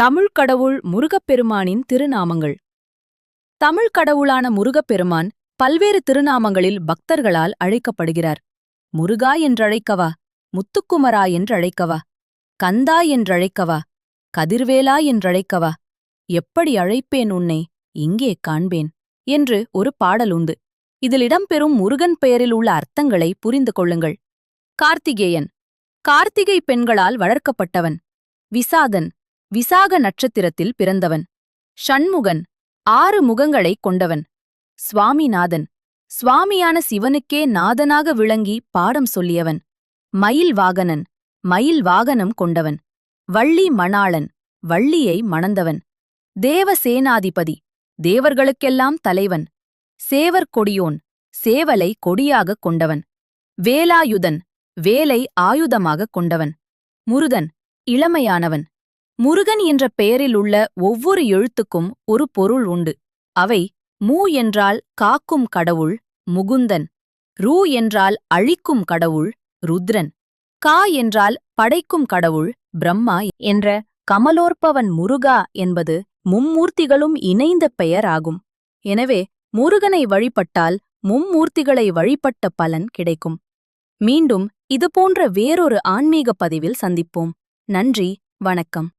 தமிழ்க் கடவுள் முருகப்பெருமானின் திருநாமங்கள். தமிழ்க் கடவுளான முருகப்பெருமான் பல்வேறு திருநாமங்களில் பக்தர்களால் அழைக்கப்படுகிறார். முருகா என்றழைக்கவா, முத்துக்குமரா என்றழைக்கவா, கந்தா என்றழைக்கவா, கதிர்வேலா என்றழைக்கவா, எப்படி அழைப்பேன் உன்னை இங்கே காண்பேன் என்று ஒரு பாடல் உண்டு. இதில் இடம்பெறும் முருகன் பெயரில் உள்ள அர்த்தங்களை புரிந்து கொள்ளுங்கள். கார்த்திகேயன், கார்த்திகை பெண்களால் வளர்க்கப்பட்டவன். விசாதன், விசாக நட்சத்திரத்தில் பிறந்தவன். ஷண்முகன், 6 முகங்களைக் கொண்டவன். சுவாமிநாதன், சுவாமியான சிவனுக்கே நாதனாக விளங்கி பாடம் சொல்லியவன். மயில் வாகனன், மயில் வாகனம் கொண்டவன். வள்ளி மணாளன், வள்ளியை மணந்தவன். தேவசேனாதிபதி, தேவர்களுக்கெல்லாம் தலைவன். சேவர் கொடியோன், சேவலை கொடியாகக் கொண்டவன். வேலாயுதன், வேலை ஆயுதமாகக் கொண்டவன். முருகன், இளமையானவன். முருகன் என்ற பெயரில் உள்ள ஒவ்வொரு எழுத்துக்கும் ஒரு பொருள் உண்டு. அவை மூ என்றால் காக்கும் கடவுள் முகுந்தன், ரூ என்றால் அழிக்கும் கடவுள் ருத்ரன், கா என்றால் படைக்கும் கடவுள் பிரம்மா என்ற கமலோற்பவன் முருகா என்பது மும்மூர்த்திகளும் இணைந்த பெயர் ஆகும். எனவே முருகனை வழிபட்டால் மும்மூர்த்திகளை வழிபட்ட பலன் கிடைக்கும். மீண்டும் இதுபோன்ற வேறொரு ஆன்மீக பதிவில் சந்திப்போம். நன்றி, வணக்கம்.